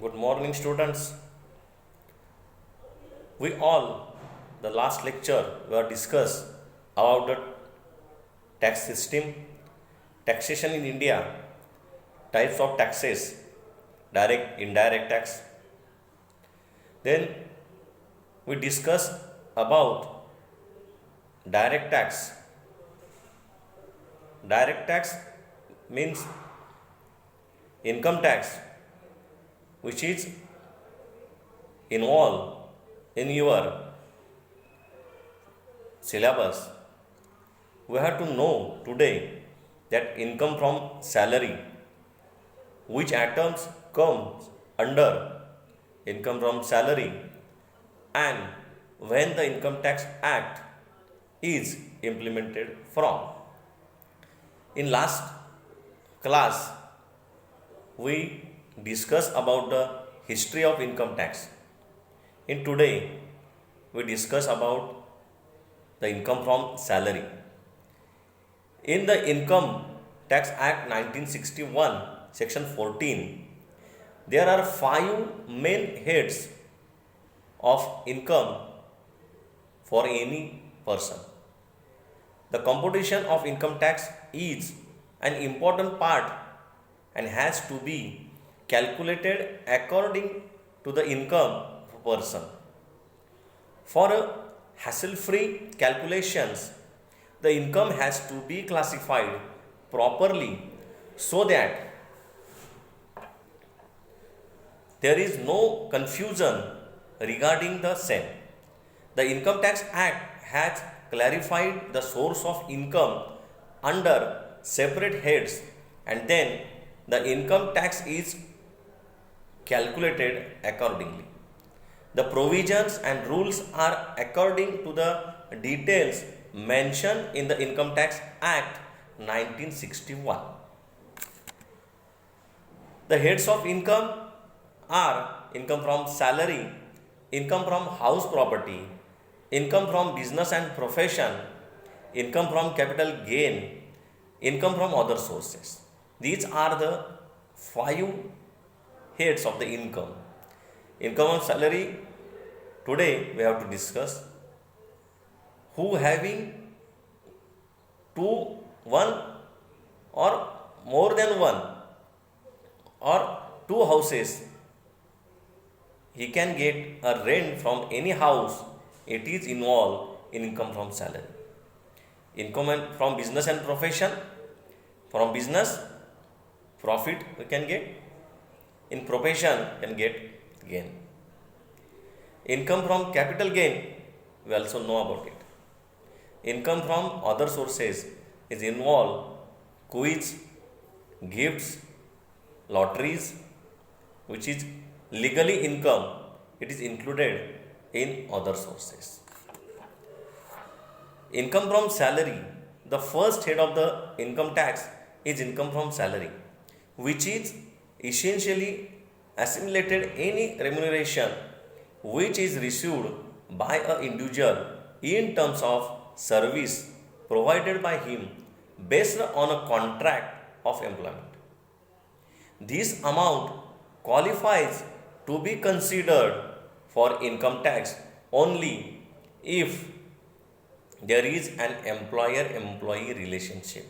Good morning, students. We all, the last lecture, we have discussed about the tax system, taxation in India, types of taxes, direct, indirect tax. Then we discussed about direct tax. Direct tax means income tax which is involved in your syllabus. We have to know today that income from salary, which items comes under income from salary, and when the Income Tax Act is implemented from. In last class, we discussed about the history of income tax. In today, we discuss about the income from salary. In the Income Tax Act 1961, Section 14, there are 5 main heads of income for any person. The computation of income tax is an important part and has to be calculated according to the income of a person. For a hassle-free calculations, the income has to be classified properly so that there is no confusion regarding the same. The Income Tax Act has clarified the source of income under separate heads, and then the income tax is calculated accordingly. The provisions and rules are according to the details mentioned in the Income Tax Act 1961. The heads of income are income from salary, income from house property, income from business and profession, income from capital gain, income from other sources. These are the 5 heads of the income. Income of salary, today we have to discuss. Who having one or more than one or 2 houses, he can get a rent from any house. It is involved in income from salary. Income from business and profession, from business profit we can get, in profession can get gain. Income from capital gain, we also know about it. Income from other sources is involved quiz, gifts, lotteries, which is legally income. It is included in other sources. Income from salary, the first head of the income tax is income from salary, which is essentially assimilated any remuneration which is received by an individual in terms of service provided by him based on a contract of employment. This amount qualifies to be considered for income tax only if there is an employer-employee relationship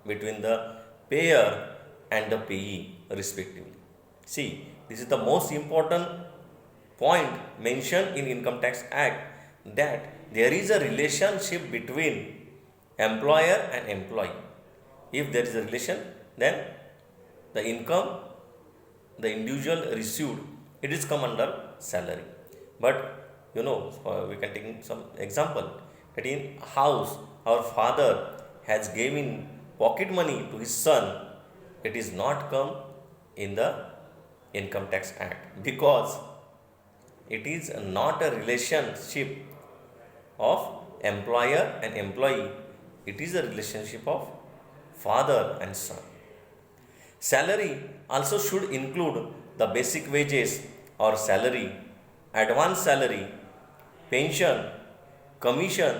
between the payer and the payee respectively. See, this is the most important point mentioned in Income Tax Act, that there is a relationship between employer and employee. If there is a relation, then the income the individual received, it is come under salary. But we can take some example that in house our father has given pocket money to his son, it is not come in the Income Tax Act because it is not a relationship of employer and employee, it is a relationship of father and son. Salary also should include the basic wages or salary, advance salary, pension, commission,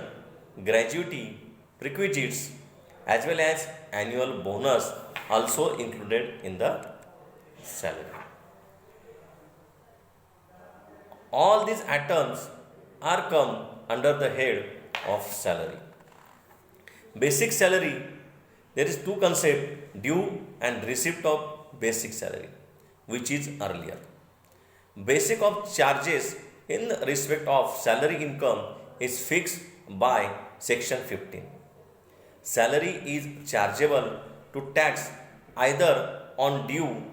gratuity, perquisites, as well as annual bonus also included in the salary. All these items are come under the head of salary. Basic salary, there is two concept, due and receipt of basic salary, which is earlier. Basic of charges in respect of salary income is fixed by section 15. Salary is chargeable to tax either on due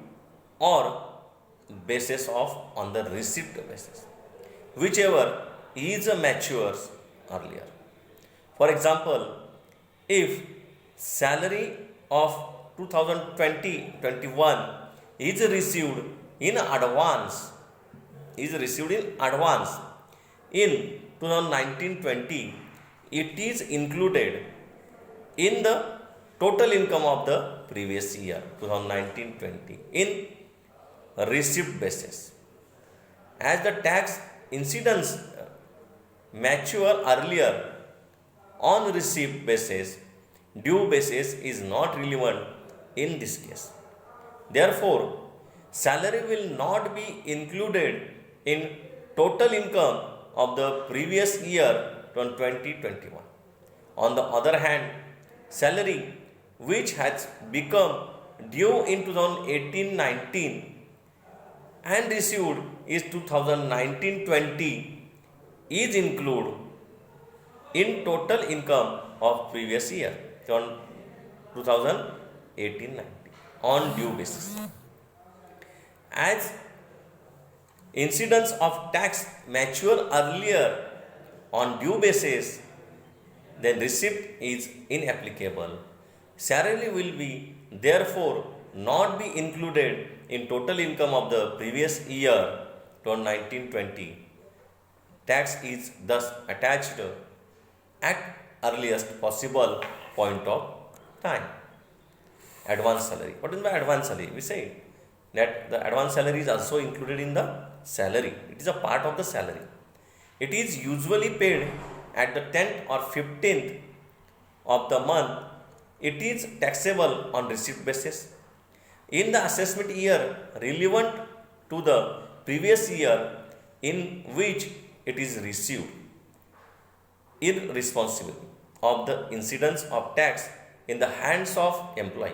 or basis of on the receipt basis, whichever is matures earlier. For example, if salary of 2020-21 is received in advance in 2019-20, it is included in the total income of the previous year 2019-20 in receipt basis. As the tax incidence mature earlier on receipt basis, due basis is not relevant in this case. Therefore, salary will not be included in total income of the previous year 2021. On the other hand, salary which has become due in 2018-19 and received is 2019-20 is included in total income of previous year 2018-19 on due basis. As incidence of tax mature earlier on due basis, then receipt is inapplicable. Salary will be therefore not be included in total income of the previous year 2019-20. Tax is thus attached at earliest possible point of time. Advance salary. What is my advance salary? We say that the advance salary is also included in the salary. It is a part of the salary. It is usually paid at the 10th or 15th of the month. It is taxable on receipt basis. In the assessment year relevant to the previous year in which it is received, irresponsible of the incidence of tax in the hands of employee.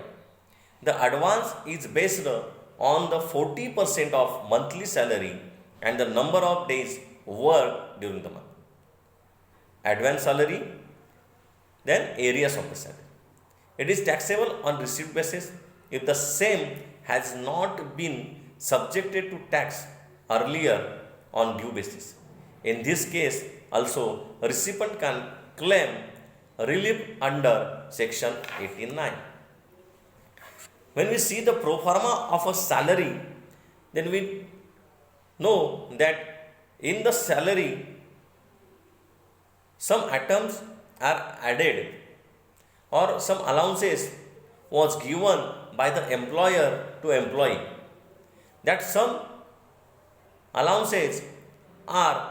The advance is based on the 40% of monthly salary and the number of days worked during the month. Advance salary, then areas of the salary. It is taxable on receipt basis if the same has not been subjected to tax earlier on due basis. In this case, also recipient can claim relief under section 89. When we see the pro forma of a salary, then we know that in the salary some items are added or some allowances was given by the employer to employee. That some allowances are